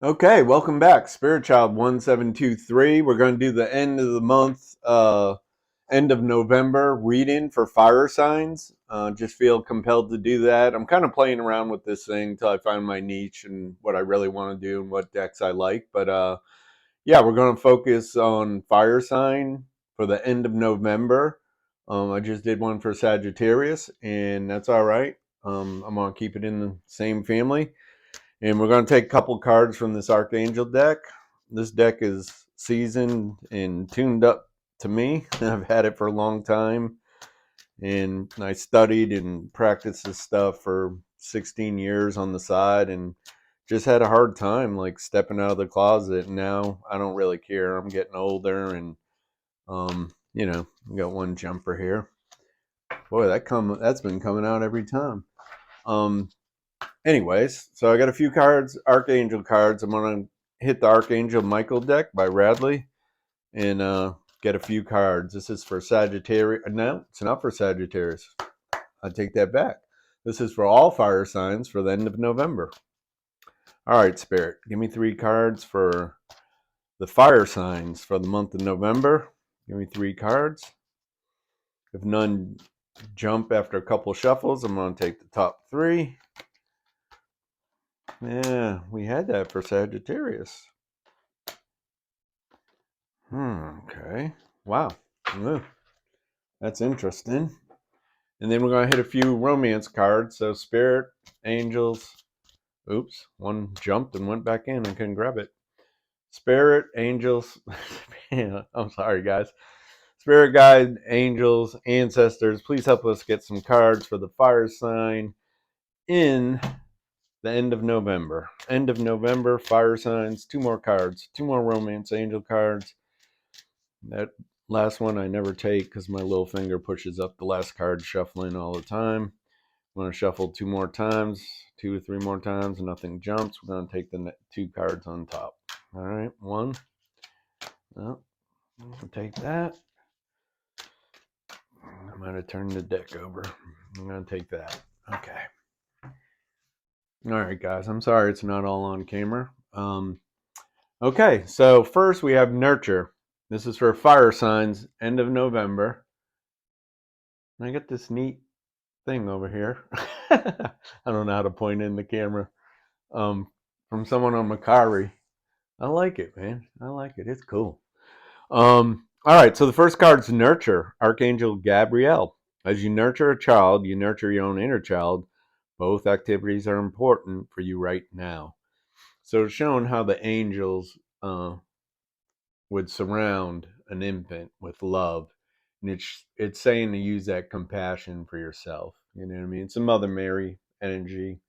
Okay, welcome back. Spirit Child 1723. We're going to do the end of the month, end of November reading for fire signs. Just feel compelled to do that. I'm kind of playing around with this thing until I find my niche and what I really want to do and what decks I like. But yeah, we're going to focus on fire sign for the end of November. I just did one for Sagittarius, and that's all right. I'm going to keep it in the same family. And we're going to take a couple cards from this Archangel deck. This deck is seasoned and tuned up to me. I've had it for a long time. And I studied and practiced this stuff for 16 years on the side and just had a hard time like stepping out of the closet. And now I don't really care. I'm getting older and I got one jumper here. Boy, that's been coming out every time. Um, Anyways, so I got a few cards, Archangel cards. I'm gonna hit the Archangel Michael deck by Radley and get a few cards. This is for Sagittarius. No, it's not for Sagittarius. I take that back. This is for all fire signs for the end of November. All right, Spirit, give me 3 cards for the fire signs for the month of November. Give me 3 cards. If none jump after a couple shuffles, I'm going to take the top 3. Yeah, we had that for Sagittarius. Okay. Wow. Yeah, that's interesting. And then we're going to hit a few romance cards. So Spirit, Angels. Oops, one jumped and went back in and couldn't grab it. Spirit, Angels. I'm sorry, guys. Spirit guide, Angels, Ancestors. Please help us get some cards for the fire sign in the end of November. End of November, fire signs. 2 more cards. 2 more romance angel cards. That last one I never take because my little finger pushes up the last card shuffling all the time. I'm going to shuffle 2 more times, 2 or 3 more times, and nothing jumps. We're going to take the 2 cards on top. All right, 1. Oh, I'll take that. I'm going to turn the deck over. I'm going to take that. Okay. All right, guys. I'm sorry it's not all on camera. Okay, so first we have Nurture. This is for fire signs, end of November. And I got this neat thing over here. I don't know how to point in the camera. From someone on Macari. I like it, man. I like it. It's cool. All right. So the first card is Nurture, Archangel Gabriel. As you nurture a child, you nurture your own inner child. Both activities are important for you right now. So it's showing how the angels would surround an infant with love, and it's saying to use that compassion for yourself. You know what I mean? It's a Mother Mary energy.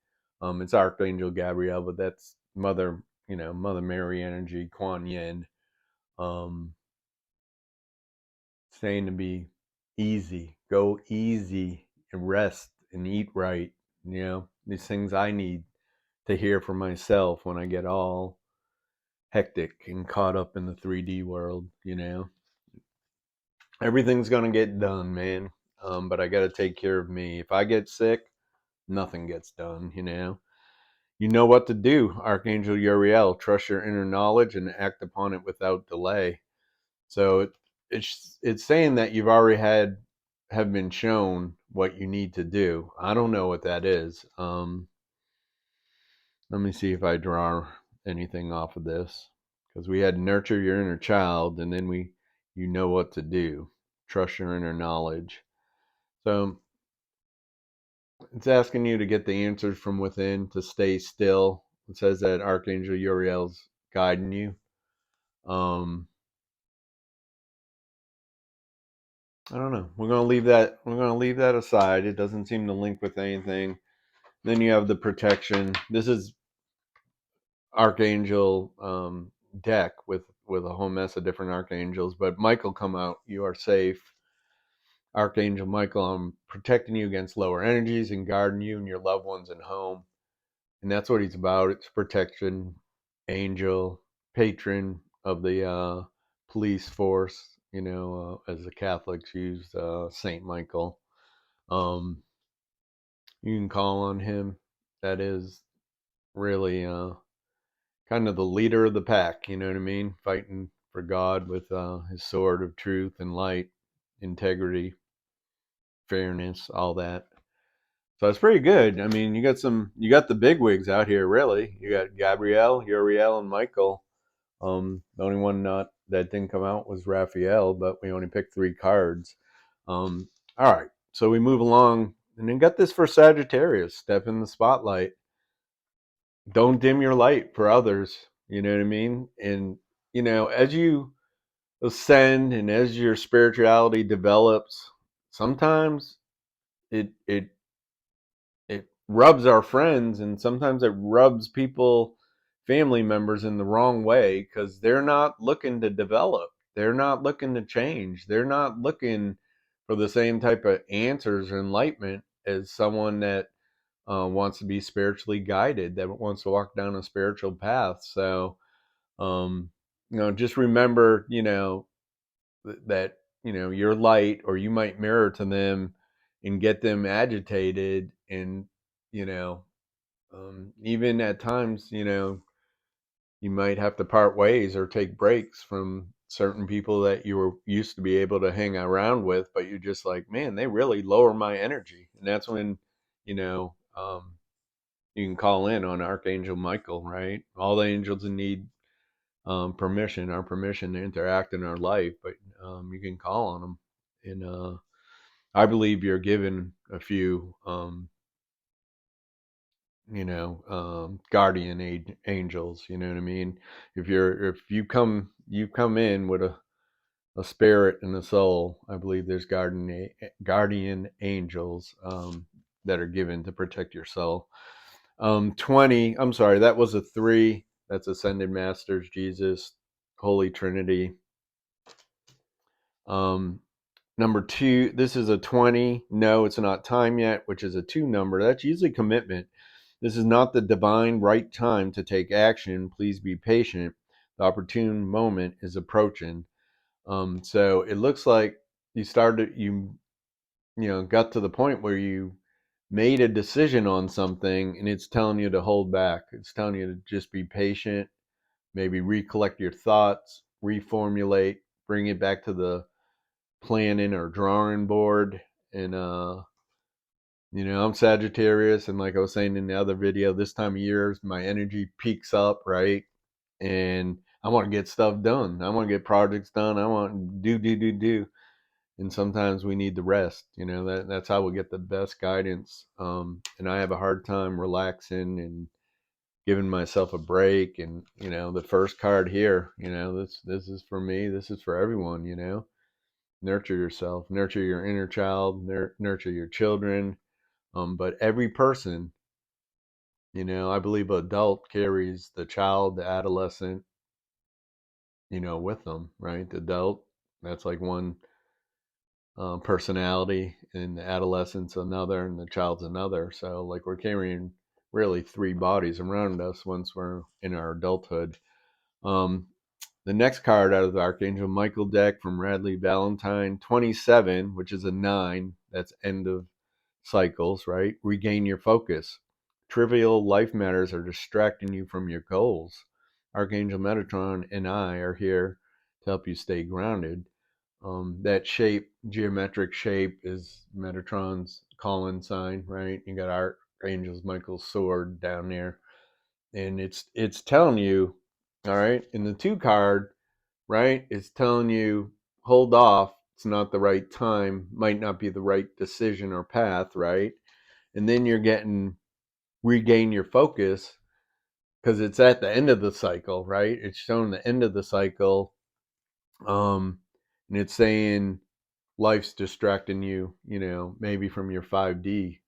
It's Archangel Gabriel, but that's Mother Mary energy, Kuan Yin. Um, Saying to be easy, go easy, and rest and eat right. These things I need to hear for myself when I get all hectic and caught up in the 3D world. Everything's gonna get done, man. But I gotta take care of me. If I get sick, nothing gets done. You know what to do, Archangel Uriel. Trust your inner knowledge and act upon it without delay. So it's saying that you've already have been shown what you need to do. I don't know what that is. Let me see if I draw anything off of this, because we had nurture your inner child, and then you know what to do. Trust your inner knowledge. So it's asking you to get the answers from within, to stay still. It says that Archangel Uriel's guiding you. Um, I don't know. We're gonna leave that. We're gonna leave that aside. It doesn't seem to link with anything. Then you have the protection. This is Archangel deck with a whole mess of different archangels. But Michael come out. You are safe. Archangel Michael, I'm protecting you against lower energies and guarding you and your loved ones and home. And that's what he's about. It's protection, angel, patron of the police force. As the Catholics use Saint Michael. Um, you can call on him. That is really kind of the leader of the pack, you know what I mean? Fighting for God with his sword of truth and light, integrity, fairness, all that. So it's pretty good. I mean, you got the big wigs out here, really. You got Gabrielle, Uriel, and Michael. The only one not that didn't come out was Raphael, but we only picked 3 cards. All right, so we move along, and then got this for Sagittarius. Step in the spotlight. Don't dim your light for others. You know what I mean? And as you ascend and as your spirituality develops, sometimes it it rubs our friends, and sometimes it rubs people, family members, in the wrong way, because they're not looking to develop, they're not looking to change, they're not looking for the same type of answers or enlightenment as someone that wants to be spiritually guided, that wants to walk down a spiritual path. So um just remember, that your light, or you might mirror to them and get them agitated, and you know even at times, you might have to part ways or take breaks from certain people that you were used to be able to hang around with, but you're just like, man, they really lower my energy. And that's when you know you can call in on Archangel Michael, right? All the angels need permission, our permission to interact in our life, but you can call on them. And I believe you're given a few, guardian angels. You know what I mean? If you come in with a spirit and a soul, I believe there's guardian angels that are given to protect your soul. 20. I'm sorry, that was a 3. That's ascended masters, Jesus, Holy Trinity. Um, Number 2, this is a 20. No, it's not time yet, which is a 2 number. That's usually commitment. This is not the divine right time to take action. Please be patient. The opportune moment is approaching. So it looks like you got to the point where you made a decision on something, and it's telling you to hold back. It's telling you to just be patient, maybe recollect your thoughts, reformulate, bring it back to the planning or drawing board. And I'm Sagittarius, and like I was saying in the other video, this time of year my energy peaks up, right? And I want to get stuff done, I want to get projects done, I want to do. And sometimes we need the rest. That's how we get the best guidance. And I have a hard time relaxing and giving myself a break. And the first card here, this is for me, this is for everyone. Nurture yourself, nurture your inner child, nurture your children. But every person, I believe an adult carries the child, the adolescent, with them, right? The adult, that's like one personality, and the adolescent's another, and the child's another. So, like, we're carrying really 3 bodies around us once we're in our adulthood. Um, The next card out of the Archangel Michael deck from Radley Valentine, 27, which is a 9. That's end of cycles, right? Regain your focus. Trivial life matters are distracting you from your goals. Archangel Metatron and I are here to help you stay grounded. That shape, geometric shape, is Metatron's calling sign, right? You got Archangel Michael's sword down there, and it's telling you, all right, in the 2 card, right? It's telling you, hold off. It's not the right time. Might not be the right decision or path, right? And then you're getting regain your focus, because it's at the end of the cycle, right? It's showing the end of the cycle. And it's saying life's distracting you, maybe from your 5D,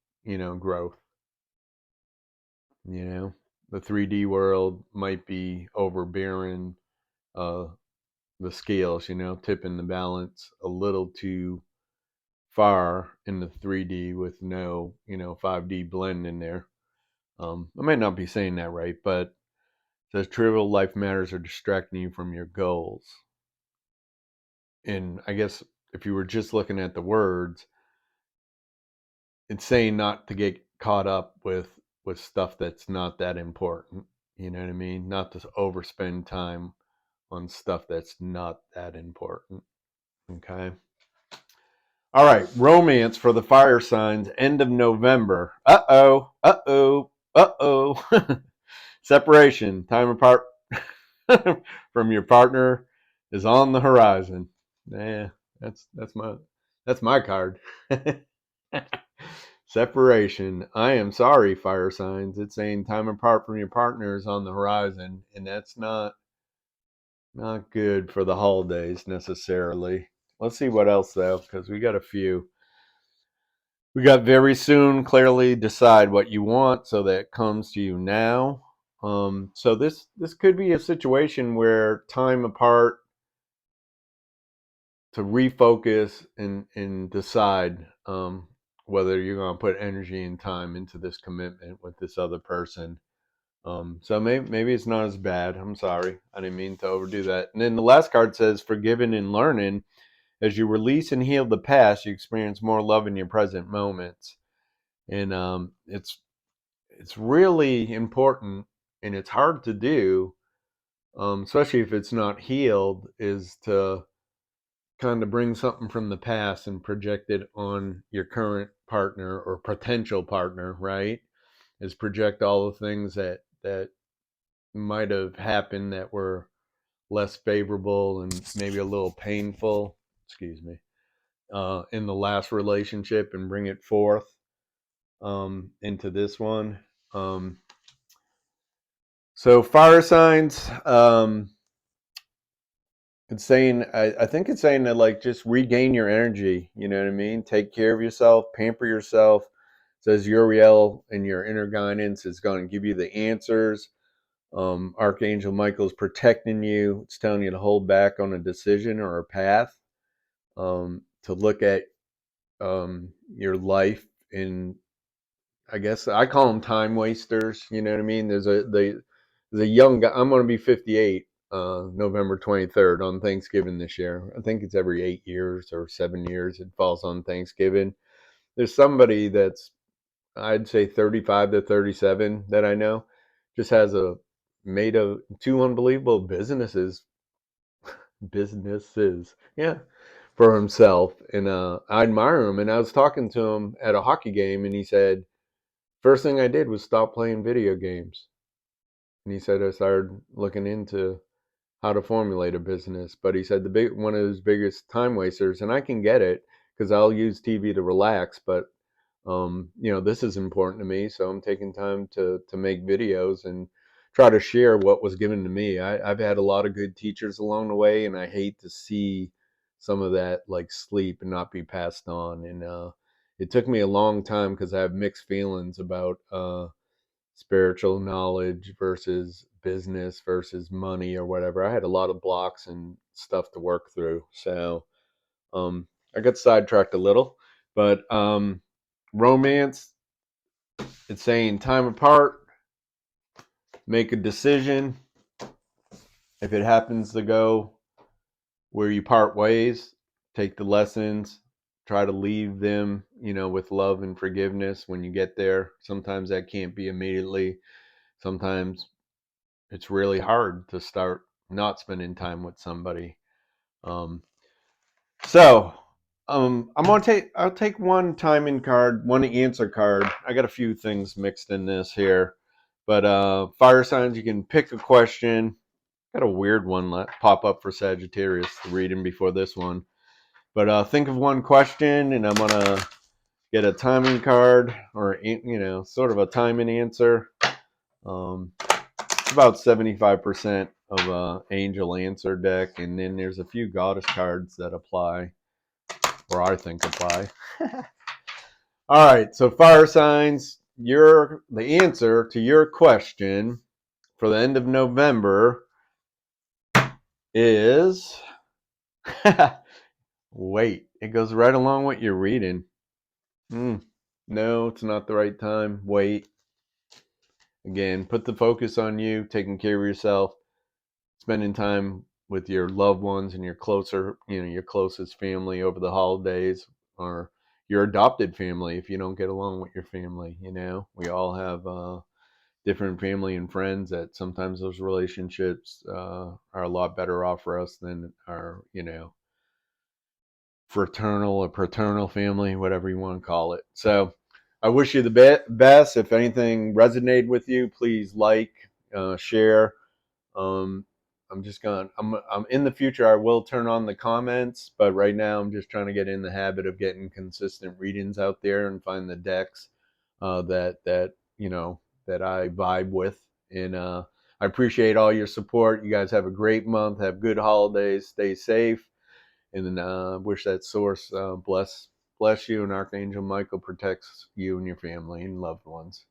growth. The 3D world might be overbearing uh, the scales, tipping the balance a little too far in the 3D with no, 5D blend in there. I might not be saying that right, but it says trivial life matters are distracting you from your goals. And I guess if you were just looking at the words, it's saying not to get caught up with stuff that's not that important. You know what I mean? Not to overspend time on stuff that's not that important. Okay. All right. Romance for the fire signs, end of November. Uh oh. Uh oh. Uh oh. Separation, time apart from your partner is on the horizon. Yeah, that's my card. Separation. I am sorry, fire signs. It's saying time apart from your partner is on the horizon, and that's not good for the holidays necessarily. Let's see what else though, because we got a few. We got very soon. Clearly decide what you want, so that it comes to you now. So this could be a situation where time apart to refocus and decide whether you're going to put energy and time into this commitment with this other person. So maybe it's not as bad. I'm sorry. I didn't mean to overdo that. And then the last card says forgiving and learning. As you release and heal the past, you experience more love in your present moments. And it's really important, and it's hard to do, especially if it's not healed, is to kind of bring something from the past and project it on your current partner or potential partner, right? Is project all the things that might have happened that were less favorable and maybe a little painful, excuse me, in the last relationship and bring it forth into this one. So fire signs, it's saying, I think it's saying that like just regain your energy. You know what I mean? Take care of yourself, pamper yourself. It says Uriel and your inner guidance is going to give you the answers. Archangel Michael is protecting you. It's telling you to hold back on a decision or a path. To look at your life in, I guess I call them time wasters. You know what I mean? There's a young guy. I'm going to be 58 November 23rd on Thanksgiving this year. I think it's every 8 years or 7 years. It falls on Thanksgiving. There's somebody that's, I'd say 35 to 37 that I know, just has a made of two unbelievable businesses, yeah, for himself. And I admire him. And I was talking to him at a hockey game, and he said, first thing I did was stop playing video games. And he said I started looking into how to formulate a business. But he said one of his biggest time wasters, and I can get it because I'll use TV to relax, but this is important to me, so I'm taking time to make videos and try to share what was given to me. I've had a lot of good teachers along the way, and I hate to see some of that like sleep and not be passed on. And it took me a long time because I have mixed feelings about spiritual knowledge versus business versus money or whatever. I had a lot of blocks and stuff to work through. So I got sidetracked a little, but romance, it's saying time apart, make a decision. If it happens to go where you part ways, take the lessons, try to leave them, with love and forgiveness when you get there. Sometimes that can't be immediately. Sometimes it's really hard to start not spending time with somebody. Um, so I'll take one timing card, one answer card. I got a few things mixed in this here, but fire signs, you can pick a question. Got a weird one pop up for Sagittarius reading before this one, but think of one question, and I'm gonna get a timing card or sort of a timing answer. Um, it's about 75% of a angel answer deck, and then there's a few goddess cards that apply, or I think apply. All right, so fire signs, the answer to your question for the end of November is wait. It goes right along what you're reading. No, it's not the right time. Wait. Again, put the focus on you, taking care of yourself, spending time with your loved ones and your closest family over the holidays, or your adopted family if you don't get along with your family. We all have different family and friends, that sometimes those relationships are a lot better off for us than our, fraternal or paternal family, whatever you want to call it. So I wish you the best. If anything resonated with you, please like, share. Um, I'm in the future, I will turn on the comments, but right now I'm just trying to get in the habit of getting consistent readings out there and find the decks that I vibe with. And I appreciate all your support. You guys have a great month. Have good holidays. Stay safe. And then wish that source bless you, and Archangel Michael protects you and your family and loved ones.